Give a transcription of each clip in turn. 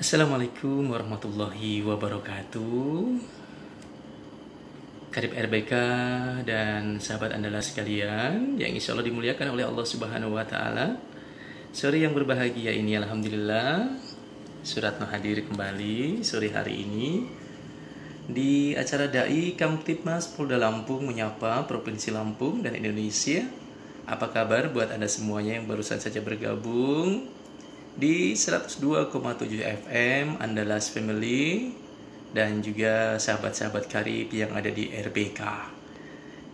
Assalamualaikum warahmatullahi wabarakatuh. Karib RBK dan sahabat andalas sekalian yang insya Allah dimuliakan oleh Allah Subhanahu wa Ta'ala. Sore yang berbahagia ini, alhamdulillah, Suratno hadir kembali sore hari ini di acara Dai Kamtibmas Polda Lampung menyapa Provinsi Lampung dan Indonesia. Apa kabar buat Anda semuanya yang barusan saja bergabung di 102,7 FM Andalas Family dan juga sahabat-sahabat karib yang ada di RBK.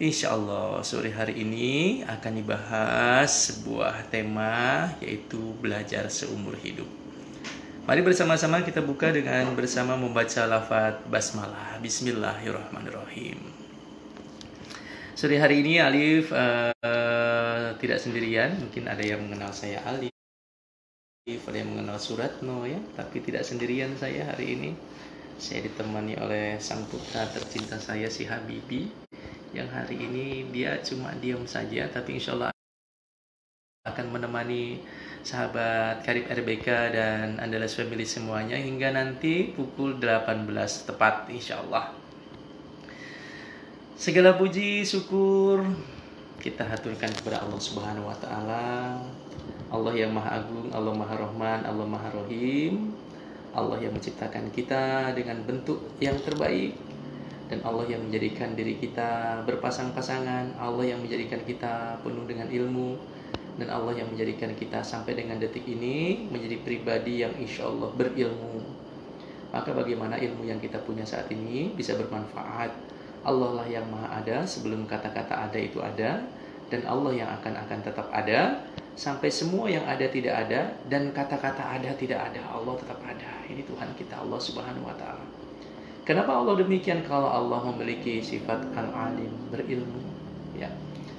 Insya Allah sore hari ini akan dibahas sebuah tema, yaitu belajar seumur hidup. Mari bersama-sama kita buka dengan bersama membaca lafaz basmalah. Bismillahirrahmanirrahim. Sore hari ini Alif tidak sendirian. Mungkin ada yang mengenal saya Alif, ada yang mengenal Suratno ya, tapi tidak sendirian saya hari ini. Saya ditemani oleh sang putra tercinta saya, si Habibi, yang hari ini dia cuma diam saja, tapi insya Allah akan menemani sahabat karib RBK dan Andalas Family semuanya hingga nanti pukul 18 tepat insya Allah. Segala puji syukur kita haturkan kepada Allah Subhanahu wa Ta'ala, Allah yang Maha Agung, Allah Maha Rahman, Allah Maha Rahim, Allah yang menciptakan kita dengan bentuk yang terbaik, dan Allah yang menjadikan diri kita berpasang-pasangan, Allah yang menjadikan kita penuh dengan ilmu, dan Allah yang menjadikan kita sampai dengan detik ini menjadi pribadi yang insya Allah berilmu. Maka bagaimana ilmu yang kita punya saat ini bisa bermanfaat? Allah lah yang Maha Ada sebelum kata-kata ada itu ada, dan Allah yang akan tetap ada sampai semua yang ada tidak ada dan kata-kata ada tidak ada, Allah tetap ada. Ini Tuhan kita, Allah Subhanahu wa Ta'ala. Kenapa Allah demikian? Kalau Allah memiliki sifat al-alim, berilmu ya.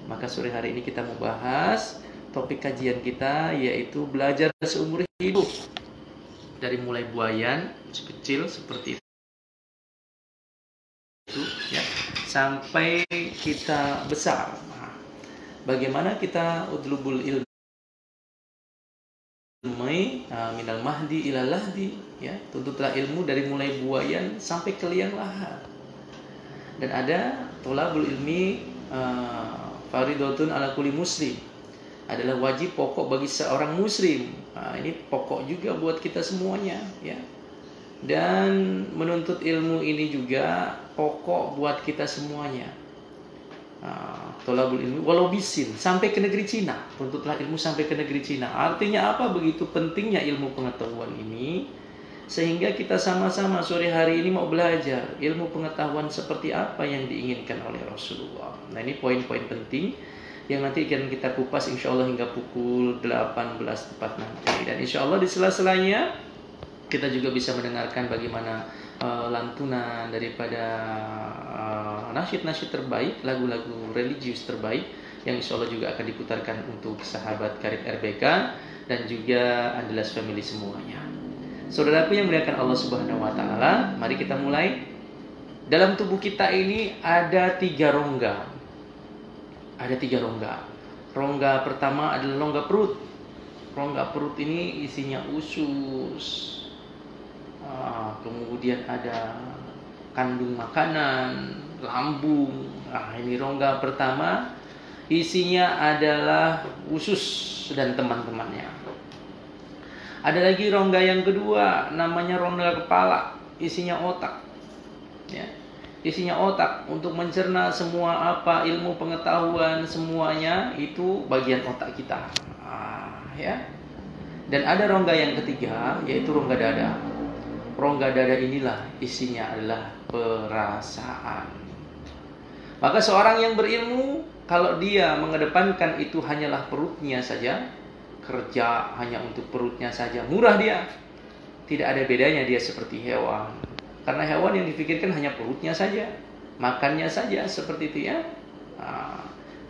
Maka sore hari ini kita membahas topik kajian kita, yaitu belajar seumur hidup. Dari mulai buayan kecil seperti itu ya, sampai kita besar. Nah, bagaimana kita udlubul ilmu minal mahdi ilal lahdi ya, tuntutlah ilmu dari mulai buayan sampai ke liang lahat. Dan ada tolabul ilmi faridotun ala kulli muslim, adalah wajib pokok bagi seorang muslim. Nah, ini pokok juga buat kita semuanya ya. Dan menuntut ilmu ini juga pokok buat kita semuanya. Tolabul ilmi walau bisin, sampai ke negeri Cina, tuntutlah ilmu sampai ke negeri Cina. Artinya apa? Begitu pentingnya ilmu pengetahuan ini, sehingga kita sama-sama sore hari ini mau belajar ilmu pengetahuan seperti apa yang diinginkan oleh Rasulullah. Nah, ini poin-poin penting yang nanti akan kita kupas insya Allah hingga pukul 18 tepat nanti. Dan insya Allah di sela-selanya kita juga bisa mendengarkan bagaimana lantunan daripada nasyid-nasyid terbaik, lagu-lagu religius terbaik yang insya Allah juga akan diputarkan untuk sahabat karib RBK dan juga Andalas Family semuanya. Saudaraku yang muliakan Allah Subhanahu wa Ta'ala, mari kita mulai. Dalam tubuh kita ini ada 3 rongga. Ada 3 rongga. Rongga pertama adalah rongga perut. Rongga perut ini isinya usus. Kemudian ada kandung makanan, lambung. Ini rongga pertama, isinya adalah usus dan teman-temannya. Ada lagi rongga yang kedua, namanya rongga kepala, isinya otak ya. Isinya otak untuk mencerna semua apa ilmu pengetahuan semuanya, itu bagian otak kita ya. Dan ada rongga yang ketiga, yaitu rongga dada. Rongga dada inilah isinya adalah perasaan. Maka seorang yang berilmu, kalau dia mengedepankan itu hanyalah perutnya saja, kerja hanya untuk perutnya saja, murah dia, tidak ada bedanya dia seperti hewan. Karena hewan yang dipikirkan hanya perutnya saja, makannya saja, seperti itu ya.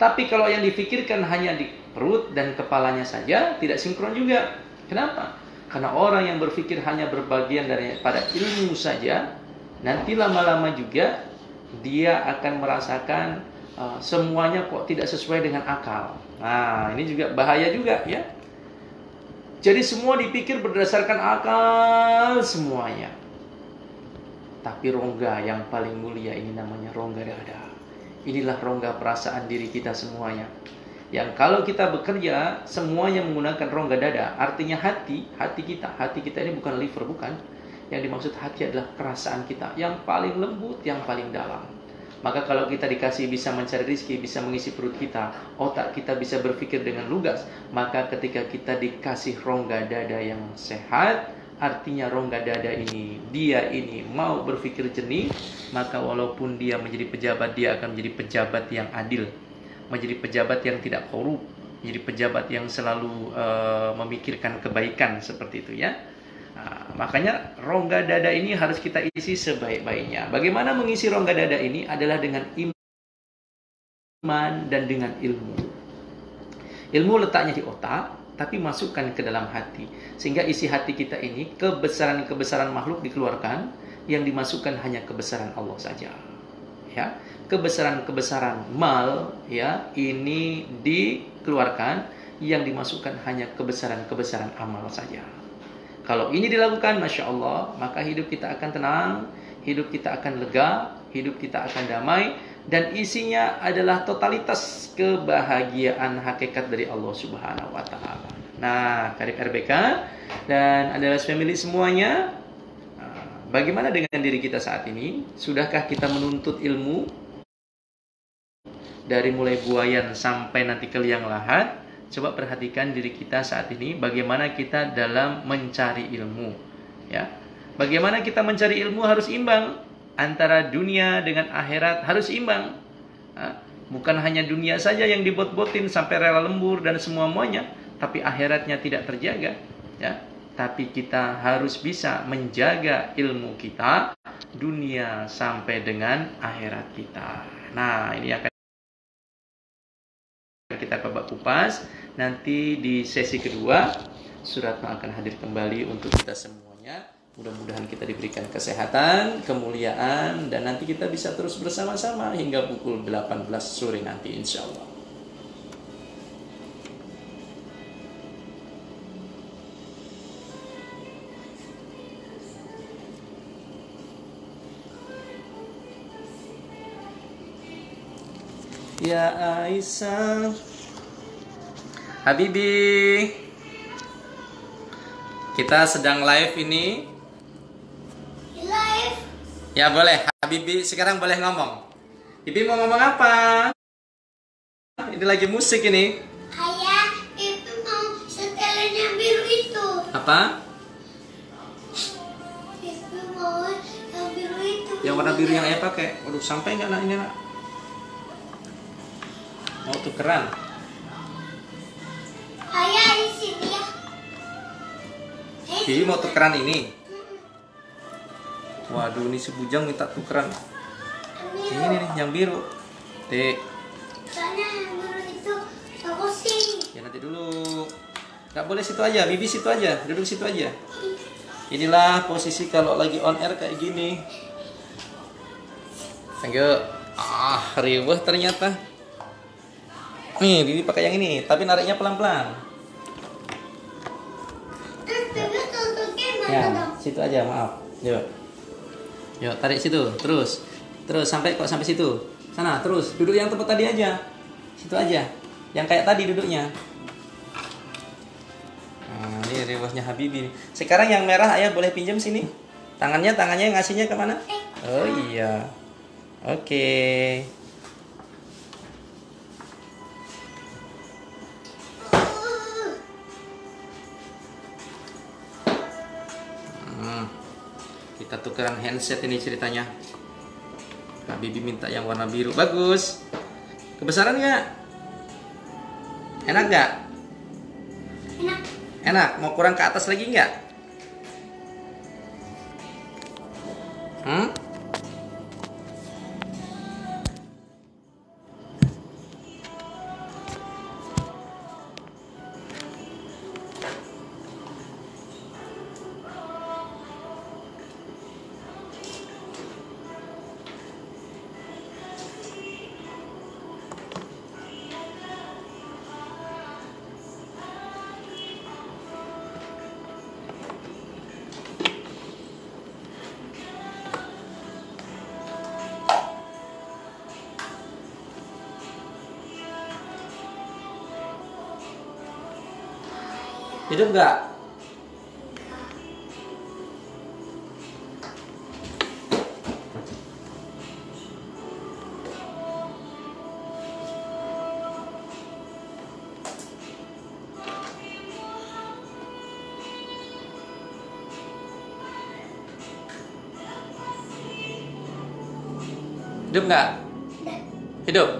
Tapi kalau yang dipikirkan hanya di perut dan kepalanya saja, tidak sinkron juga. Kenapa? Karena orang yang berpikir hanya berbagian daripada ilmu saja, nanti lama-lama juga dia akan merasakan semuanya kok tidak sesuai dengan akal. Nah, ini juga bahaya juga ya. Jadi semua dipikir berdasarkan akal semuanya. Tapi rongga yang paling mulia ini namanya rongga dada. Inilah rongga perasaan diri kita semuanya. Yang kalau kita bekerja semuanya menggunakan rongga dada. Artinya hati kita ini bukan liver, bukan. Yang dimaksud hati adalah perasaan kita yang paling lembut, yang paling dalam. Maka kalau kita dikasih bisa mencari rezeki, bisa mengisi perut kita, otak kita bisa berpikir dengan lugas. Maka ketika kita dikasih rongga dada yang sehat, artinya rongga dada ini, dia ini mau berpikir jernih, maka walaupun dia menjadi pejabat, dia akan menjadi pejabat yang adil, menjadi pejabat yang tidak korup, menjadi pejabat yang selalu memikirkan kebaikan, seperti itu ya. Nah, makanya rongga dada ini harus kita isi sebaik-baiknya. Bagaimana mengisi rongga dada ini adalah dengan iman dan dengan ilmu. Ilmu letaknya di otak, tapi masukkan ke dalam hati. Sehingga isi hati kita ini, kebesaran-kebesaran makhluk dikeluarkan, yang dimasukkan hanya kebesaran Allah saja. Ya, kebesaran-kebesaran mal, ya, ini dikeluarkan, yang dimasukkan hanya kebesaran-kebesaran amal saja. Kalau ini dilakukan, Masya Allah, maka hidup kita akan tenang, hidup kita akan lega, hidup kita akan damai, dan isinya adalah totalitas kebahagiaan hakikat dari Allah Subhanahu wa Ta'ala. Nah, Karib RBK dan adalah family semuanya, bagaimana dengan diri kita saat ini? Sudahkah kita menuntut ilmu dari mulai buayan sampai nanti ke liang lahat? Coba perhatikan diri kita saat ini, bagaimana kita dalam mencari ilmu, ya. Bagaimana kita mencari ilmu harus imbang antara dunia dengan akhirat, harus imbang. Bukan hanya dunia saja yang dibot-botin sampai rela lembur dan semuanya, tapi akhiratnya tidak terjaga, ya. Tapi kita harus bisa menjaga ilmu kita, dunia sampai dengan akhirat kita. Nah, ini akan kita kupas. Nanti di sesi kedua Suratno akan hadir kembali untuk kita semuanya. Mudah-mudahan kita diberikan kesehatan, kemuliaan, dan nanti kita bisa terus bersama-sama hingga pukul 18 sore nanti, insya Allah. Ya Aisyah, Habibi, kita sedang live ini. Live. Ya boleh, Habibi sekarang boleh ngomong. Bibi mau ngomong apa? Ini lagi musik ini. Ayah, Bibi mau setelan yang biru itu. Apa? Bibi mau yang biru itu. Yang warna biru yang ayah pakai. Waduh, sampai nggak nak ini nak? Mau tukeran? Ayah di sini ya. Bibi mau tukeran ini. Waduh, ini si Bujang minta tukeran. Ini nih, yang biru. Dek. Soalnya yang biru itu bagus sih. Ya nanti dulu. Gak boleh situ aja, Bibi situ aja, duduk situ aja. Inilah posisi kalau lagi on air kayak gini. Enggak. Riweh ternyata. Nih, Bibi pakai yang ini, tapi nariknya pelan-pelan. Terus Bibi tutupnya mana Ya, dong? situ aja, maaf. Yuk. Yuk, tarik situ, terus. Terus sampai situ. Sana, terus. Duduk yang tempat tadi aja. Situ aja. Yang kayak tadi duduknya. Nah, ini riwahnya Habibi. Sekarang yang merah ayah boleh pinjam sini. Tangannya ngasihnya kemana? Oh iya. Oke. Kita tukeran handset ini ceritanya. Habibi minta yang warna biru. Bagus. Kebesaran nggak? Enak nggak? Enak. Enak. Mau kurang ke atas lagi nggak? Hidup nggak? Hidup nggak? Hidup.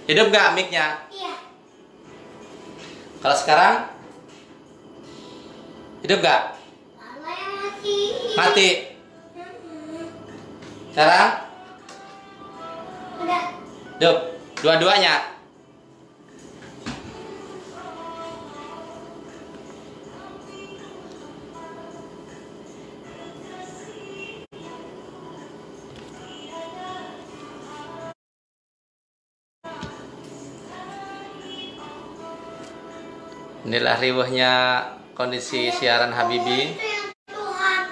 Hidup nggak mic-nya? Iya. Kalau sekarang? Hidup nggak? Mama yang mati. Mati. Mm-mm. Sekarang? Udah. Hidup. Dua-duanya. Inilah riwahnya kondisi siaran Habibi. Itu yang Tuhan.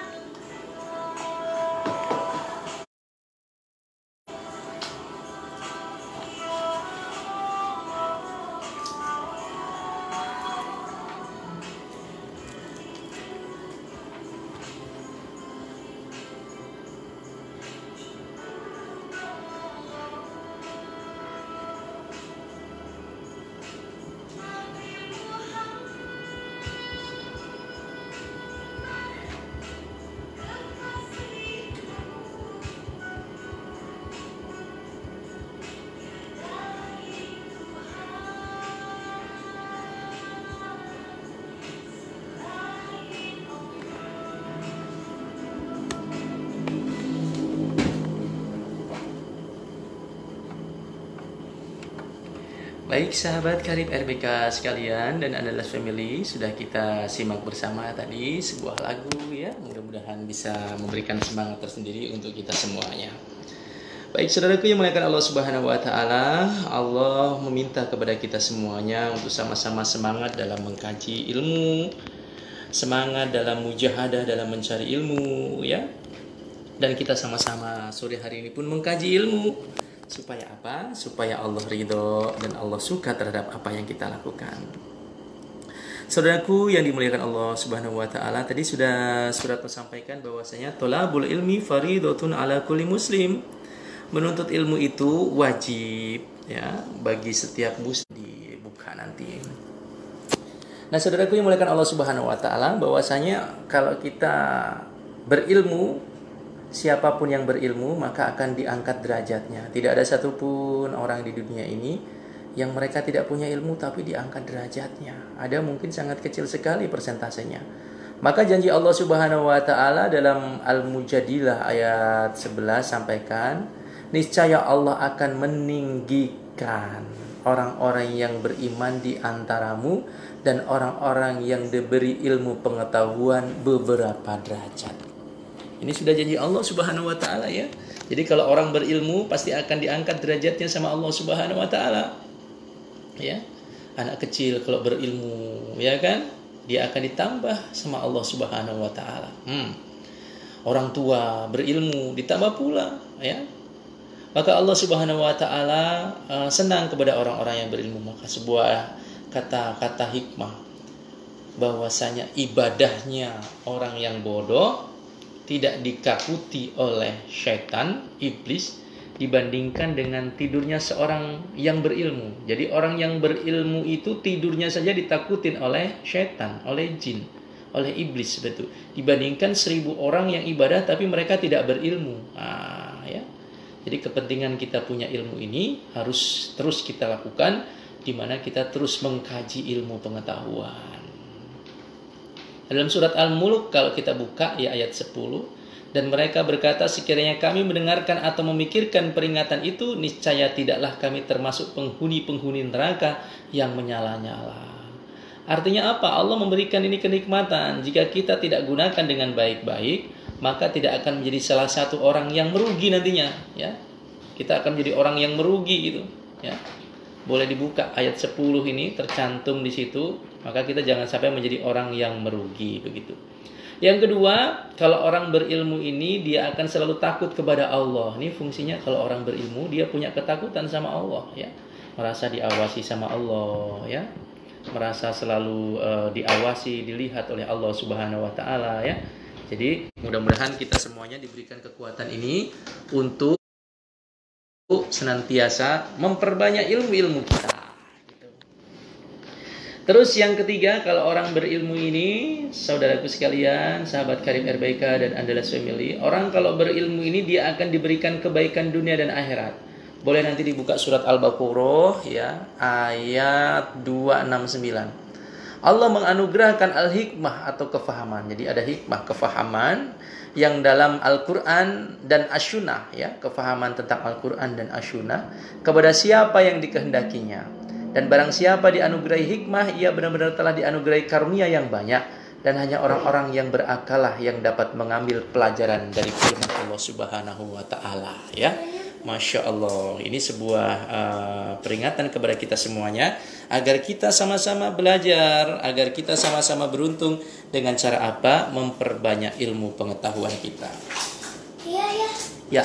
Baik sahabat karib RBK sekalian dan Andalas Family, sudah kita simak bersama tadi sebuah lagu ya, mudah-mudahan bisa memberikan semangat tersendiri untuk kita semuanya. Baik saudaraku yang muliakan Allah Subhanahu wa taala, Allah meminta kepada kita semuanya untuk sama-sama semangat dalam mengkaji ilmu, semangat dalam mujahadah dalam mencari ilmu ya. Dan kita sama-sama sore hari ini pun mengkaji ilmu. Supaya apa? Supaya Allah ridho dan Allah suka terhadap apa yang kita lakukan. Saudaraku yang dimuliakan Allah Subhanahu wa taala, tadi sudah surat menyampaikan bahwasanya thalabul ilmi fardhatun ala kulli muslim. Menuntut ilmu itu wajib ya bagi setiap muslim di buka nanti. Nah, saudaraku yang dimuliakan Allah Subhanahu wa taala, bahwasanya kalau kita berilmu, siapapun yang berilmu maka akan diangkat derajatnya. Tidak ada satupun orang di dunia ini yang mereka tidak punya ilmu tapi diangkat derajatnya. Ada mungkin sangat kecil sekali persentasenya. Maka janji Allah Subhanahu wa taala dalam Al-Mujadilah ayat 11 sampaikan, niscaya Allah akan meninggikan orang-orang yang beriman di antaramu dan orang-orang yang diberi ilmu pengetahuan beberapa derajat. Ini sudah janji Allah Subhanahu wa taala ya. Jadi kalau orang berilmu pasti akan diangkat derajatnya sama Allah Subhanahu wa taala. Ya. Anak kecil kalau berilmu, ya kan? Dia akan ditambah sama Allah Subhanahu wa taala. Orang tua berilmu ditambah pula, ya. Maka Allah Subhanahu wa taala senang kepada orang-orang yang berilmu. Maka sebuah kata-kata hikmah bahwasanya ibadahnya orang yang bodoh tidak dikakuti oleh syaitan, iblis, dibandingkan dengan tidurnya seorang yang berilmu. Jadi orang yang berilmu itu tidurnya saja ditakutin oleh syaitan, oleh jin, oleh iblis, betul. Dibandingkan 1000 orang yang ibadah tapi mereka tidak berilmu. Ya. Jadi kepentingan kita punya ilmu ini harus terus kita lakukan, di mana kita terus mengkaji ilmu pengetahuan. Dalam surat Al-Mulk kalau kita buka ya ayat 10, dan mereka berkata sekiranya kami mendengarkan atau memikirkan peringatan itu, niscaya tidaklah kami termasuk penghuni-penghuni neraka yang menyala-nyala. Artinya apa? Allah memberikan ini kenikmatan. Jika kita tidak gunakan dengan baik-baik, maka tidak akan menjadi salah satu orang yang merugi nantinya, ya. Kita akan menjadi orang yang merugi gitu, ya. Boleh dibuka ayat 10 ini tercantum di situ, maka kita jangan sampai menjadi orang yang merugi begitu. Yang kedua, kalau orang berilmu ini dia akan selalu takut kepada Allah. Ini fungsinya kalau orang berilmu dia punya ketakutan sama Allah, ya. Merasa diawasi sama Allah, ya. Merasa selalu diawasi, dilihat oleh Allah Subhanahu wa taala, ya. Jadi, mudah-mudahan kita semuanya diberikan kekuatan ini untuk senantiasa memperbanyak ilmu-ilmu kita. Gitu. Terus yang ketiga, kalau orang berilmu ini, saudaraku sekalian, sahabat karib RBK dan Andalas Family, orang kalau berilmu ini dia akan diberikan kebaikan dunia dan akhirat. Boleh nanti dibuka surat Al-Baqarah, ya, ayat 269. Allah menganugerahkan al-hikmah atau kefahaman. Jadi ada hikmah, kefahaman yang dalam Al-Quran dan As-Sunnah, ya, kefahaman tentang Al-Quran dan As-Sunnah kepada siapa yang dikehendakinya. Dan barang siapa dianugerahi hikmah, ia benar-benar telah dianugerahi karunia yang banyak. Dan hanya orang-orang yang berakalah yang dapat mengambil pelajaran dari firman Allah Subhanahu wa taala, ya. Masya Allah, ini sebuah peringatan kepada kita semuanya agar kita sama-sama belajar, agar kita sama-sama beruntung dengan cara apa? Memperbanyak ilmu pengetahuan kita. Iya, ya. Ya,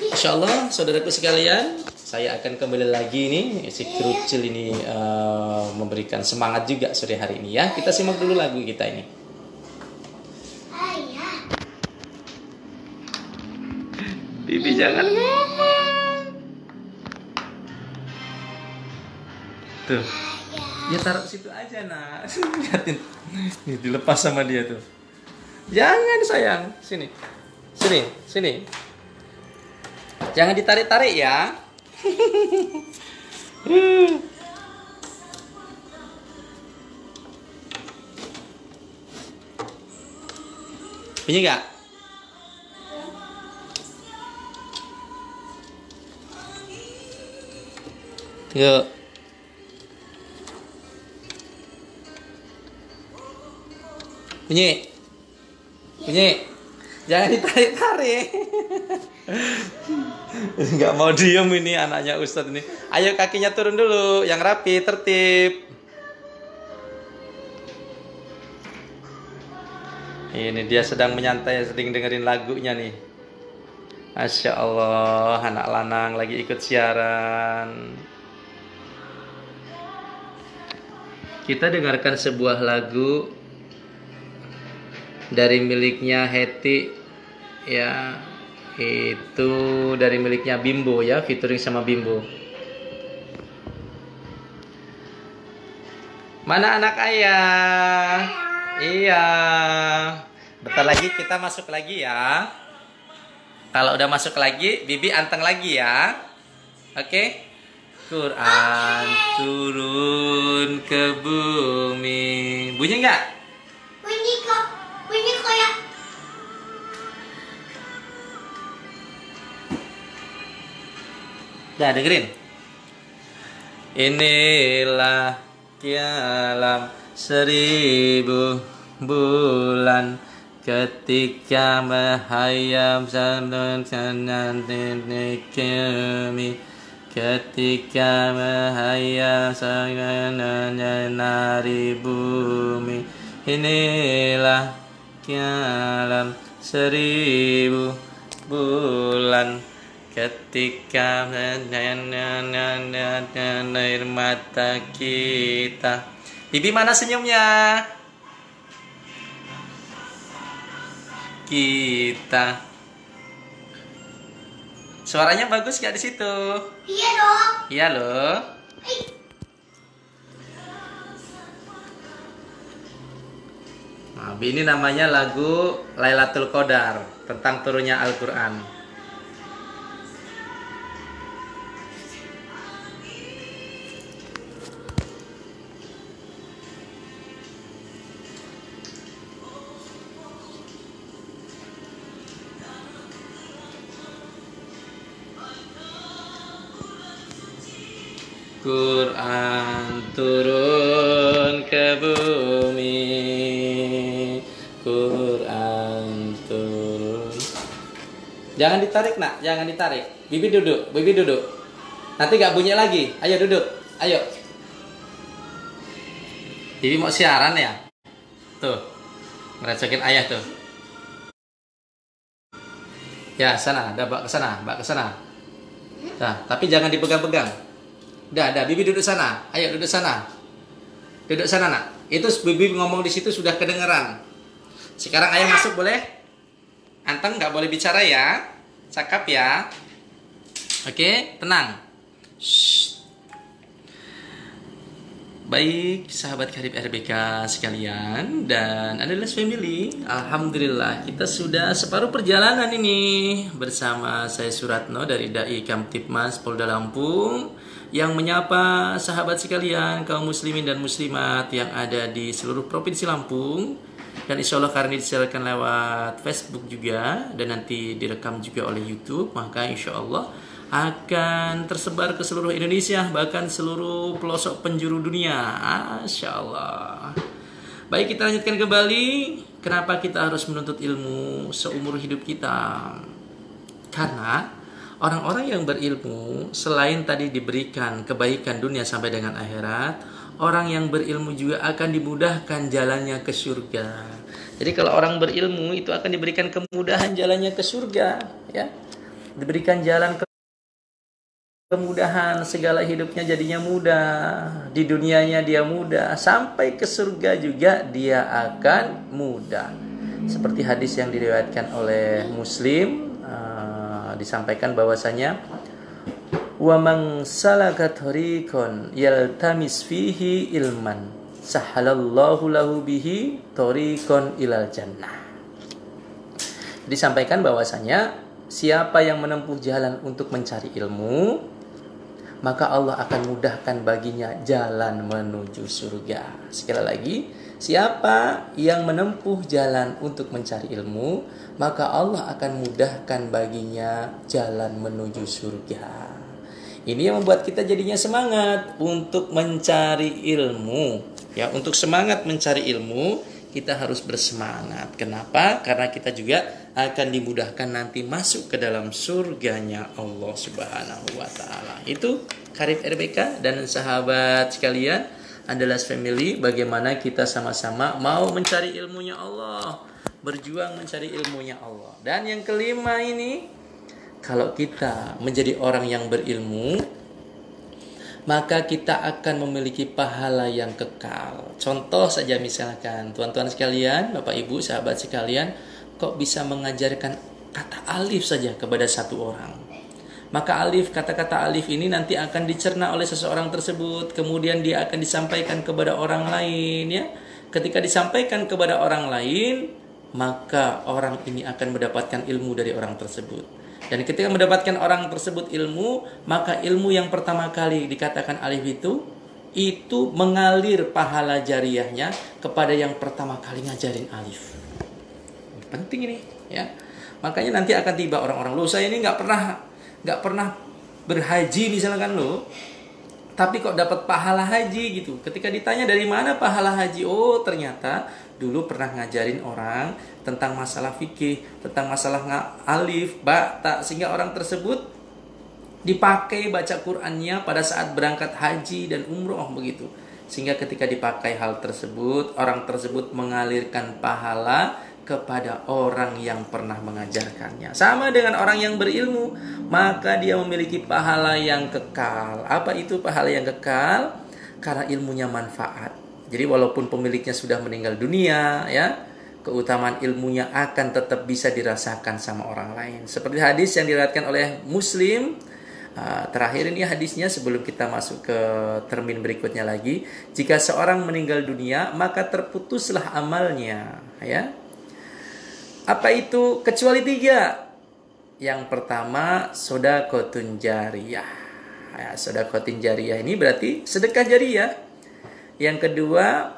Masya Allah, saudaraku sekalian, saya akan kembali lagi nih, si Krucil ini memberikan semangat juga sore hari ini, ya. Kita simak dulu lagu kita ini. Ayah. Bibi jangan ngomong. Tuh. Ya taruh situ aja, nak. Lihatin. Nih dilepas sama dia tuh. Jangan sayang. Sini. Sini, sini. Jangan ditarik-tarik ya. Bunyi enggak? Yuk. Bunyi. Bunyi. Jangan ditarik-tarik. Nggak mau diem ini anaknya Ustadz ini. Ayo kakinya turun dulu, yang rapi, tertib. Ini dia sedang menyantai, sedang dengerin lagunya nih. Masya Allah, anak lanang lagi ikut siaran. Kita dengarkan sebuah lagu dari miliknya Heti, ya, itu dari miliknya Bimbo, ya, featuring sama Bimbo. Mana anak ayah? Iya. Bentar lagi kita masuk lagi ya. Kalau udah masuk lagi, Bibi anteng lagi ya. Oke? Quran turun ke bumi. Bunyi nggak? Bunyi kok ya. Dah dengerin. Inilah kialam 1000 bulan ketika menghayam sanan kami, ketika menghayam sanan nari bumi. Inilah kialam 1000 bulan ketika air mata kita. Bibi mana senyumnya? Kita. Suaranya bagus gak di situ? Iya dong. Iya loh. Nah, ini namanya lagu Lailatul Qadar, tentang turunnya Al-Quran. Quran turun ke ke bumi, Quran turun. Jangan ditarik nak, jangan ditarik. Bibi duduk, Bibi duduk. Nanti gak bunyi lagi. Ayo duduk, ayo. Bibi mau siaran ya? Tuh, ngerecokin ayah tuh. Ya sana, dah bawa ke sana, bawa ke sana. Nah, tapi jangan dipegang-pegang. Dah, Bibi duduk sana. Ayo duduk sana. Duduk sana nak. Itu Bibi ngomong di situ sudah kedengeran. Sekarang ayah masuk boleh? Anteng nggak boleh bicara ya. Cakap ya. Oke, tenang. Shh. Baik, sahabat karib RBK sekalian dan adalah family. Alhamdulillah kita sudah separuh perjalanan ini bersama saya Suratno dari Dai Kamtibmas Polda Lampung yang menyapa sahabat sekalian kaum muslimin dan muslimat yang ada di seluruh provinsi Lampung. Dan insya Allah karena disiarkan lewat Facebook juga dan nanti direkam juga oleh YouTube, maka insya Allah akan tersebar ke seluruh Indonesia, bahkan seluruh pelosok penjuru dunia. Masya Allah. Baik, kita lanjutkan kembali. Kenapa kita harus menuntut ilmu seumur hidup kita? Karena orang-orang yang berilmu selain tadi diberikan kebaikan dunia sampai dengan akhirat, orang yang berilmu juga akan dimudahkan jalannya ke surga. Jadi kalau orang berilmu itu akan diberikan kemudahan jalannya ke surga, ya. Diberikan jalan kemudahan, segala hidupnya jadinya mudah, di dunianya dia mudah, sampai ke surga juga dia akan mudah. Seperti hadis yang diriwayatkan oleh Muslim, disampaikan bahwasanya wa man salaka thariqan yaltamis fihi ilman sahalallahu lahu bihi thariqan ilal jannah. Disampaikan bahwasanya siapa yang menempuh jalan untuk mencari ilmu, maka Allah akan mudahkan baginya jalan menuju surga. Sekali lagi, siapa yang menempuh jalan untuk mencari ilmu, maka Allah akan mudahkan baginya jalan menuju surga. Ini yang membuat kita jadinya semangat untuk mencari ilmu. Ya, untuk semangat mencari ilmu, kita harus bersemangat. Kenapa? Karena kita juga akan dimudahkan nanti masuk ke dalam surganya Allah Subhanahu wa taala. Itu karib RBK dan sahabat sekalian, adalah family, bagaimana kita sama-sama mau mencari ilmunya Allah, berjuang mencari ilmunya Allah. Dan yang kelima ini, kalau kita menjadi orang yang berilmu, maka kita akan memiliki pahala yang kekal. Contoh saja misalkan, tuan-tuan sekalian, Bapak Ibu, sahabat sekalian, kok bisa mengajarkan kata alif saja kepada satu orang. Maka alif, kata-kata alif ini nanti akan dicerna oleh seseorang tersebut, kemudian dia akan disampaikan kepada orang lain, ya. Ketika disampaikan kepada orang lain, maka orang ini akan mendapatkan ilmu dari orang tersebut. Dan ketika mendapatkan orang tersebut ilmu, maka ilmu yang pertama kali dikatakan alif itu mengalir pahala jariahnya kepada yang pertama kali ngajarin alif. Penting ini, ya. Makanya nanti akan tiba orang-orang, loh saya ini nggak pernah berhaji misalkan loh, tapi kok dapat pahala haji gitu. Ketika ditanya dari mana pahala haji, oh ternyata dulu pernah ngajarin orang tentang masalah fikih, tentang masalah alif, ba, ta, sehingga orang tersebut dipakai baca Qur'annya pada saat berangkat haji dan umroh begitu. Sehingga ketika dipakai hal tersebut, orang tersebut mengalirkan pahala kepada orang yang pernah mengajarkannya. Sama dengan orang yang berilmu, maka dia memiliki pahala yang kekal. Apa itu pahala yang kekal? Karena ilmunya manfaat. Jadi walaupun pemiliknya sudah meninggal dunia, ya, keutamaan ilmunya akan tetap bisa dirasakan sama orang lain. Seperti hadis yang diriwayatkan oleh Muslim. Terakhir ini hadisnya sebelum kita masuk ke termin berikutnya lagi. Jika seorang meninggal dunia, maka terputuslah amalnya, ya. Apa itu? Kecuali 3. Yang pertama, sedekahun jariyah. Ya, sedekahun jariyah ini berarti sedekah jariyah. Yang kedua,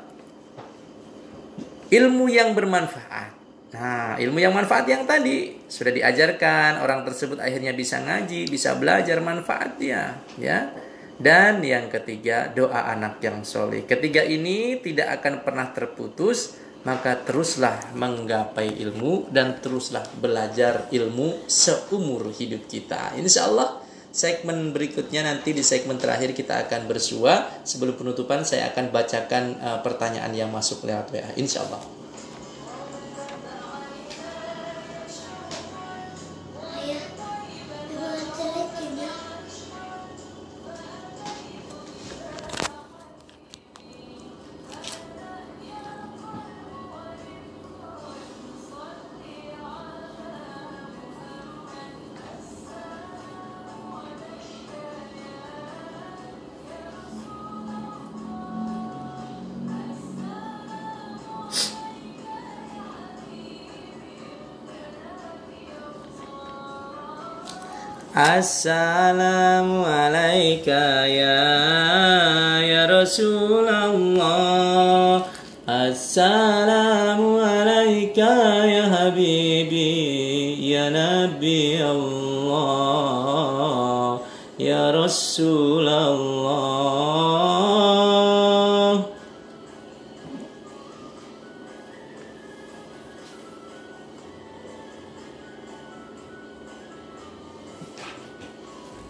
ilmu yang bermanfaat. Nah, ilmu yang manfaat yang tadi sudah diajarkan, orang tersebut akhirnya bisa ngaji, bisa belajar manfaatnya, ya. Dan yang ketiga, doa anak yang soleh. Ketiga ini tidak akan pernah terputus, maka teruslah menggapai ilmu dan teruslah belajar ilmu seumur hidup kita. Insya Allah segmen berikutnya nanti di segmen terakhir kita akan bersua. Sebelum penutupan saya akan bacakan pertanyaan yang masuk lewat WA. Insya Allah. Ayah, ibu ceritain ya. Assalamualaikum ya Rasulullah. Assalamualaikum ya Habibi ya Nabi Allah ya Rasulullah.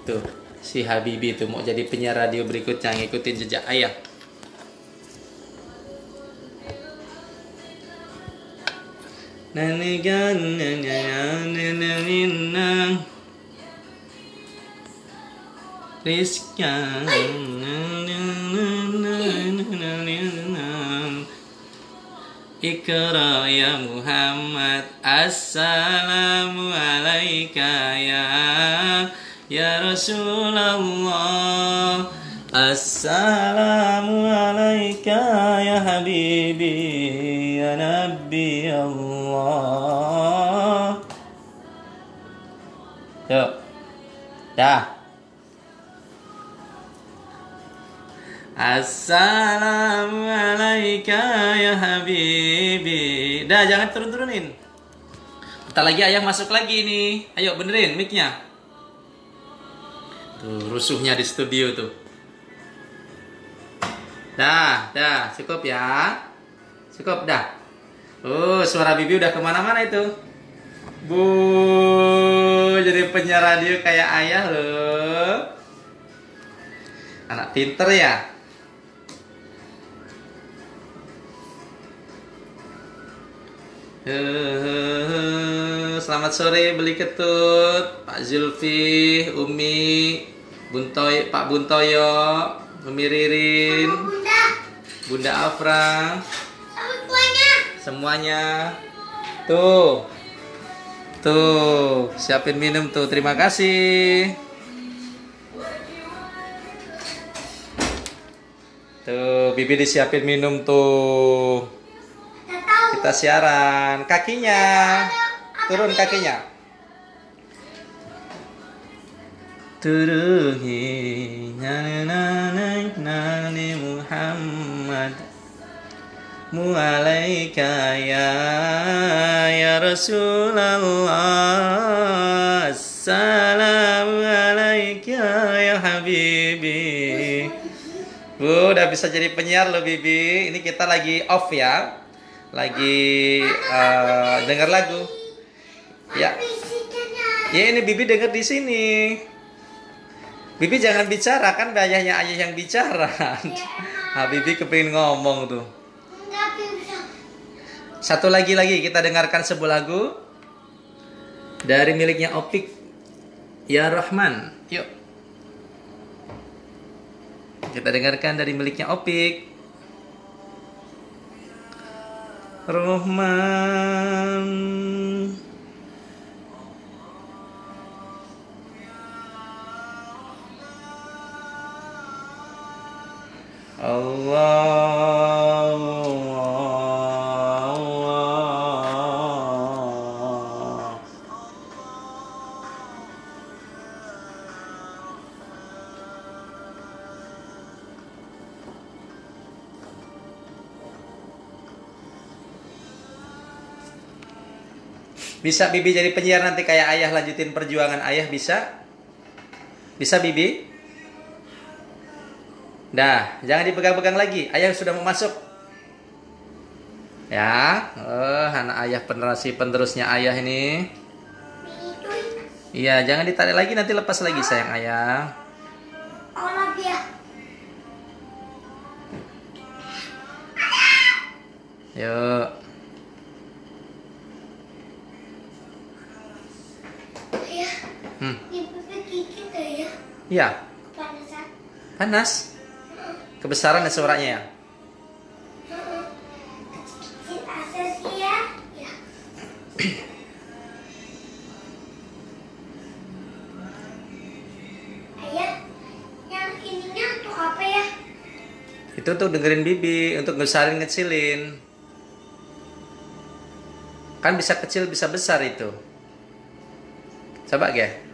Tuh, si Habibi tuh mau jadi penyiar radio berikutnya, ngikutin jejak ayah. Ikra ya Muhammad. Assalamualaikum ya Rasulullah. Assalamualaikum ya Habibi ya Nabi Allah. Yuk. Dah. Assalamualaikum ya Habibi. Dah, jangan turun-turunin. Bentar lagi ayah masuk lagi nih. Ayo benerin mic-nya. Tuh, rusuhnya di studio tuh. Dah, cukup ya. Cukup, dah. Suara Bibi udah kemana-mana itu. Bu, jadi penyiar radio kayak ayah loh. Anak pinter ya. Selamat sore Beli Ketut, Pak Zulfi, Umi, Pak Buntoyo, Umi Ririn, Bunda, Bunda Afra, semuanya. semuanya. Tuh, siapin minum tuh. Terima kasih. Tuh, Bibi disiapin minum tuh. Kita siaran. Kakinya. Turun kakinya. Turuhi nani Muhammad mualaika ya Rasulullah. Assalamualaikum ya Habibi. Bu, udah bisa jadi penyiar loh Bibi. Ini kita lagi off ya. Lagi denger lagu. Ya. Ya ini Bibi denger di sini. Bibi jangan bicara, kan ayahnya ayah yang bicara. Bibi kepingin ngomong tuh. Satu lagi kita dengarkan sebuah lagu dari miliknya Opik Ya Rahman. Yuk. Kita dengarkan dari miliknya Opik. Rahman. Allah. Bisa Bibi jadi penyiar nanti kayak ayah, lanjutin perjuangan ayah, bisa? Bisa Bibi? Dah, jangan dipegang-pegang lagi. Ayah sudah mau masuk. Ya, anak ayah penerusnya ayah ini. Itu Iya, jangan ditarik lagi, nanti lepas lagi sayang ayah. orang dia. Yuk. Ayah, Hmm. dipepet dikit ya. Iya, Panasan. panas. Kebesaran ya suaranya ya. Kecil akses ya. Ya. Ayah, yang ininya untuk apa ya? Itu tuh dengerin bibi untuk ngebesarin ngecilin. Kan bisa kecil bisa besar itu. Coba ya.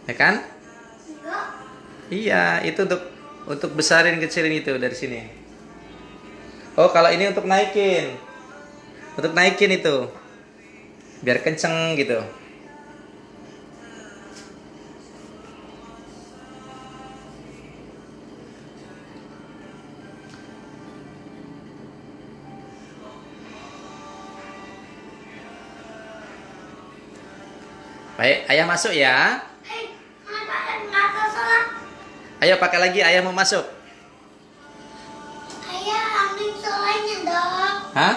Ya kan? Enggak. Iya, itu untuk besarin kecilin itu dari sini. Oh, kalau ini untuk naikin. Untuk naikin itu. Biar kenceng gitu. Baik, ayah masuk ya. Hei, kenapa nggak salah? Ayo pakai lagi, ayah mau masuk. Ayah, ambil solanya dong. Hah?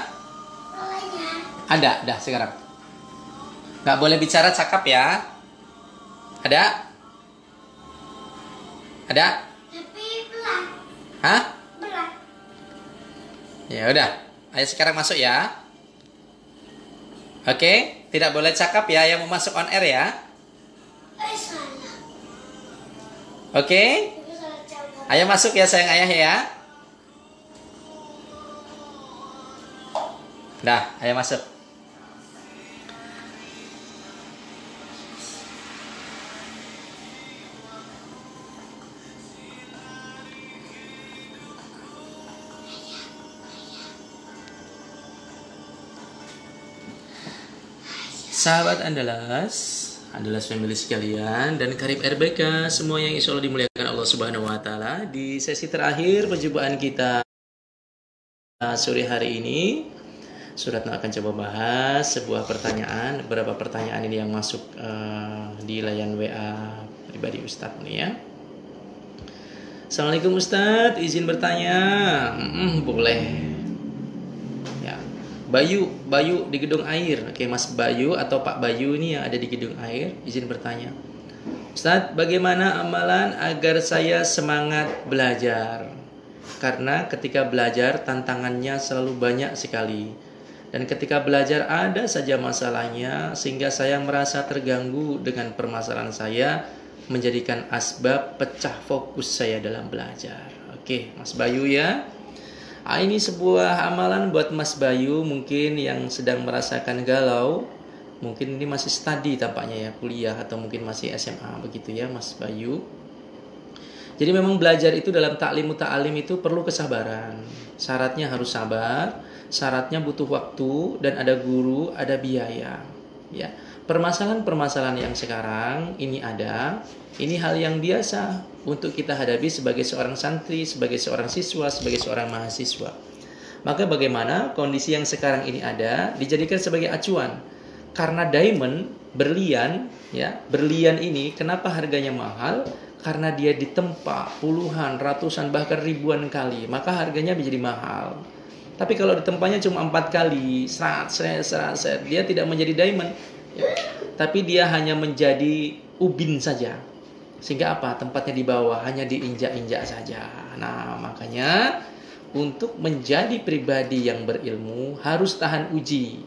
Solanya. Ada, dah sekarang. Nggak boleh bicara cakap ya. Ada? Ada? Tapi berat. Hah? Berat. Ya udah. Ayah sekarang masuk ya. Oke, tidak boleh cakap ya. Yang mau masuk on air ya. Salah. Oke. Itu salah cara. Ayah masuk ya sayang ayah ya. Dah, ayah masuk. Sahabat Andalas family sekalian dan karib RBK semua yang insya Allah dimuliakan Allah Subhanahu Wa Taala, di sesi terakhir perjumpaan kita sore hari ini, Suratno akan coba bahas sebuah pertanyaan, beberapa pertanyaan ini yang masuk di layan WA pribadi Ustadz nih ya. Assalamualaikum Ustadz, izin bertanya. Boleh. Ya. Bayu di gedung air. Oke, Mas Bayu atau Pak Bayu ini yang ada di gedung air, izin bertanya. Ustadz, bagaimana amalan agar saya semangat belajar? Karena ketika belajar tantangannya selalu banyak sekali. Dan ketika belajar ada saja masalahnya sehingga saya merasa terganggu dengan permasalahan saya, menjadikan asbab pecah fokus saya dalam belajar. Oke, Mas Bayu ya. Ini sebuah amalan buat Mas Bayu mungkin yang sedang merasakan galau. Mungkin ini masih studi tampaknya ya, kuliah atau mungkin masih SMA begitu ya Mas Bayu. Jadi memang belajar itu dalam ta'lim itu perlu kesabaran. Syaratnya harus sabar, syaratnya butuh waktu dan ada guru, ada biaya. Ya. Permasalahan-permasalahan yang sekarang ini ada, ini hal yang biasa untuk kita hadapi sebagai seorang santri, sebagai seorang siswa, sebagai seorang mahasiswa. Maka bagaimana kondisi yang sekarang ini ada dijadikan sebagai acuan. Karena diamond, berlian, ya, berlian ini kenapa harganya mahal? Karena dia ditempa puluhan, ratusan, bahkan ribuan kali, maka harganya menjadi mahal. Tapi kalau ditempanya cuma 4 kali, serat, dia tidak menjadi diamond, ya. Tapi dia hanya menjadi ubin saja. Sehingga apa? Tempatnya di bawah, hanya diinjak-injak saja. Nah, makanya untuk menjadi pribadi yang berilmu harus tahan uji.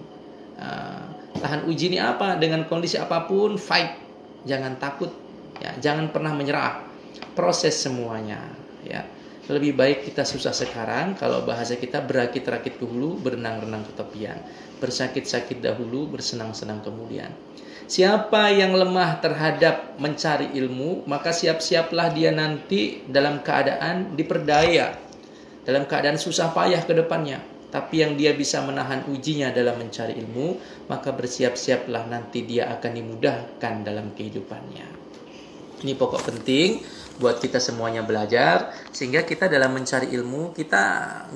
Nah, tahan uji ini apa? Dengan kondisi apapun, fight. Jangan takut. Ya, jangan pernah menyerah. Proses semuanya. Ya, lebih baik kita susah sekarang. Kalau bahasa kita berakit-rakit dahulu, berenang-renang ke tepian. Bersakit-sakit dahulu, bersenang-senang kemudian. Siapa yang lemah terhadap mencari ilmu, maka siap-siaplah dia nanti dalam keadaan diperdaya, dalam keadaan susah payah ke depannya. tapi yang dia bisa menahan ujinya dalam mencari ilmu, maka bersiap-siaplah nanti dia akan dimudahkan dalam kehidupannya. Ini pokok penting buat kita semuanya belajar, sehingga kita dalam mencari ilmu kita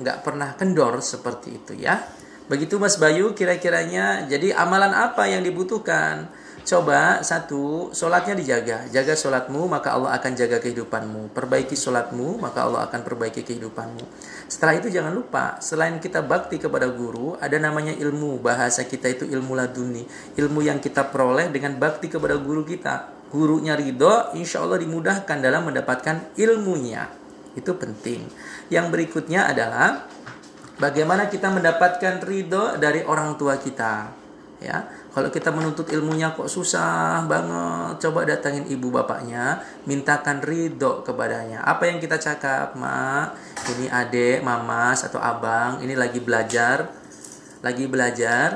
nggak pernah kendor seperti itu ya. Begitu Mas Bayu kira-kiranya. Jadi amalan apa yang dibutuhkan? Coba, satu, sholatnya dijaga. Jaga sholatmu, maka Allah akan jaga kehidupanmu. Perbaiki sholatmu, maka Allah akan perbaiki kehidupanmu. Setelah itu jangan lupa, selain kita bakti kepada guru, ada namanya ilmu. Bahasa kita itu ilmu laduni. Ilmu yang kita peroleh dengan bakti kepada guru kita. Gurunya ridho, insya Allah dimudahkan dalam mendapatkan ilmunya. Itu penting. Yang berikutnya adalah bagaimana kita mendapatkan ridho dari orang tua kita. Ya, kalau kita menuntut ilmunya kok susah banget, coba datangin ibu bapaknya, mintakan ridho kepadanya. Apa yang kita cakap, Mak? Ini adik, mamas atau abang, ini lagi belajar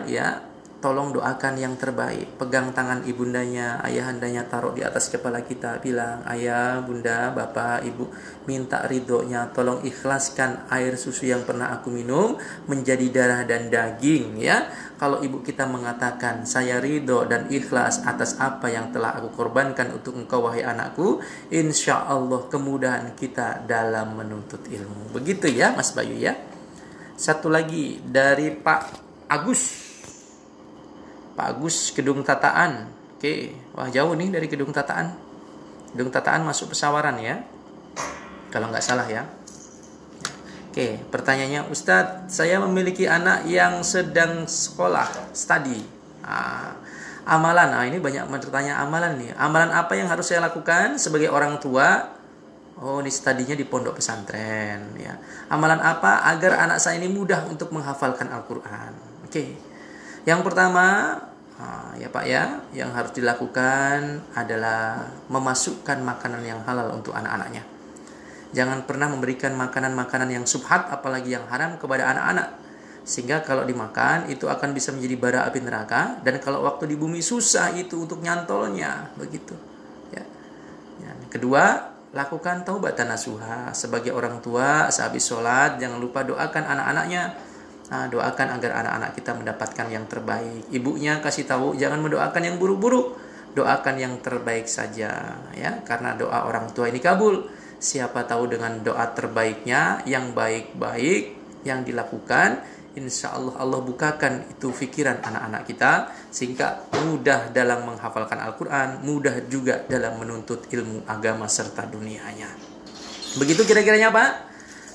ya. Tolong doakan yang terbaik. Pegang tangan ibundanya, ayahandanya, taruh di atas kepala kita. Bilang, ayah, bunda, bapak, ibu, minta ridhonya. Tolong ikhlaskan air susu yang pernah aku minum menjadi darah dan daging ya. Kalau ibu kita mengatakan, saya ridho dan ikhlas atas apa yang telah aku korbankan untuk engkau wahai anakku, insya Allah kemudahan kita dalam menuntut ilmu. Begitu ya Mas Bayu ya. Satu lagi dari Pak Agus. Pak Agus, Kedung Tataan. Oke, wah jauh nih dari Kedung Tataan. Kedung Tataan masuk Pesawaran ya, kalau nggak salah ya. Oke, pertanyaannya, Ustadz, saya memiliki anak yang sedang sekolah, study. Amalan, ini banyak bertanya amalan nih. Amalan apa yang harus saya lakukan sebagai orang tua? Oh, ini studinya di pondok pesantren ya. Amalan apa agar anak saya ini mudah untuk menghafalkan Al-Quran? Oke. Yang pertama, ya Pak ya, yang harus dilakukan adalah memasukkan makanan yang halal untuk anak-anaknya. Jangan pernah memberikan makanan-makanan yang subhat, apalagi yang haram kepada anak-anak. Sehingga kalau dimakan, itu akan bisa menjadi bara api neraka. Dan kalau waktu di bumi susah itu untuk nyantolnya. Begitu. Ya. Kedua, lakukan taubatan nasuha. Sebagai orang tua, sehabis sholat, jangan lupa doakan anak-anaknya. Doakan agar anak-anak kita mendapatkan yang terbaik. Ibunya kasih tahu jangan mendoakan yang buruk-buruk, doakan yang terbaik saja ya, karena doa orang tua ini kabul. Siapa tahu dengan doa terbaiknya yang baik-baik yang dilakukan, insya Allah Allah bukakan itu pikiran anak-anak kita sehingga mudah dalam menghafalkan Al-Quran, mudah juga dalam menuntut ilmu agama serta dunianya. Begitu kira-kiranya Pak.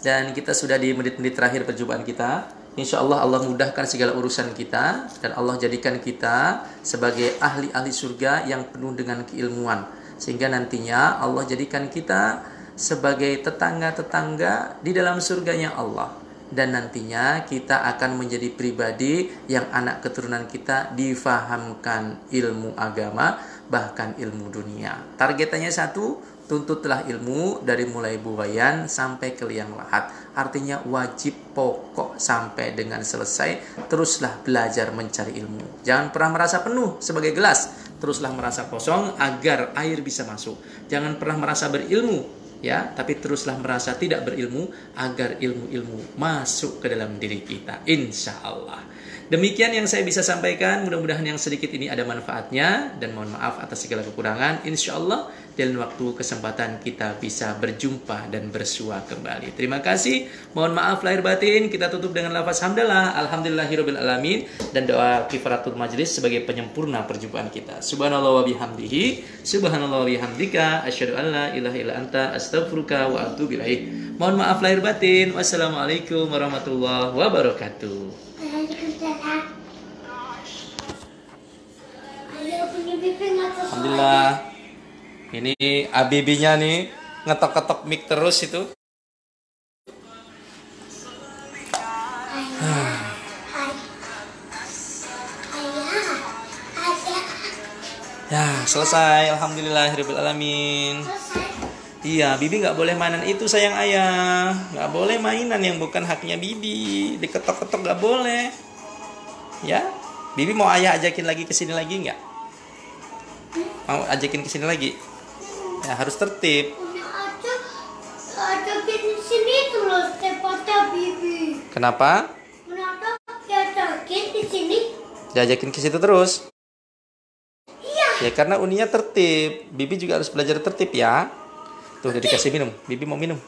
Dan kita sudah di menit-menit terakhir perjumpaan kita. Insya Allah Allah mudahkan segala urusan kita dan Allah jadikan kita sebagai ahli-ahli surga yang penuh dengan keilmuan, sehingga nantinya Allah jadikan kita sebagai tetangga-tetangga di dalam surganya Allah, dan nantinya kita akan menjadi pribadi yang anak keturunan kita difahamkan ilmu agama bahkan ilmu dunia. Targetannya satu, tuntutlah ilmu dari mulai buayan sampai ke liang lahat. Artinya wajib pokok sampai dengan selesai. Teruslah belajar mencari ilmu. Jangan pernah merasa penuh sebagai gelas. Teruslah merasa kosong agar air bisa masuk. Jangan pernah merasa berilmu, ya, tapi teruslah merasa tidak berilmu agar ilmu-ilmu masuk ke dalam diri kita. Insya Allah. Demikian yang saya bisa sampaikan. Mudah-mudahan yang sedikit ini ada manfaatnya. Dan mohon maaf atas segala kekurangan. Insya Allah dalam waktu kesempatan kita bisa berjumpa dan bersua kembali. Terima kasih. Mohon maaf lahir batin. Kita tutup dengan lafaz hamdalah. Alhamdulillahirabbil alamin. Dan doa kifaratul majlis sebagai penyempurna perjumpaan kita. Subhanallah wa bihamdihi. Subhanallah wa bihamdika. Asyhadu an la ilaha illa anta astaghfiruka wa atubu ilaik. Mohon maaf lahir batin. Wassalamualaikum warahmatullahi wabarakatuh. Alhamdulillah. Ini Abibinya nih ngetok-ketok mic terus itu. Ya, selesai. Alhamdulillahirabbil alamin. Iya, Bibi nggak boleh mainan itu sayang ayah. Nggak boleh mainan yang bukan haknya Bibi. Diketok-ketok nggak boleh. Ya, Bibi mau ayah ajakin lagi ke sini lagi nggak? Mau ajakin ke sini lagi? Ya, harus tertib. Ajakin sini terus tepatnya Bibi. Kenapa? Diajakin ke situ terus. Iya. Ya karena Uninya tertib. Bibi juga harus belajar tertib ya. Tuh udah dikasih minum. Bibi mau minum.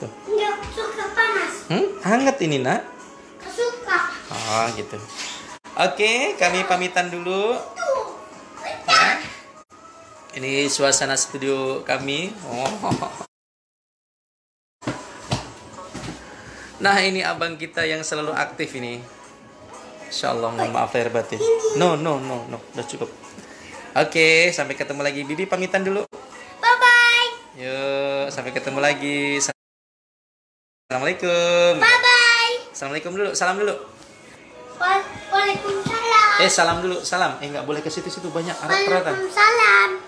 Tuh. Enggak suka panas. Hangat ini nak. Enggak suka. Oh gitu. Oke, kami pamitan dulu. Tuh. Ya. Ini suasana studio kami. Nah ini abang kita yang selalu aktif ini. Insya Allah, mohon maaf lahir batin. No, udah cukup. Oke, sampai ketemu lagi. Bibi pamitan dulu. Bye bye. Yuk, sampai ketemu lagi. Assalamualaikum. Bye bye. Assalamualaikum dulu, salam dulu. Waalaikumsalam. Salam dulu, salam. Nggak boleh ke situ-situ banyak Arab peratan. Waalaikumsalam.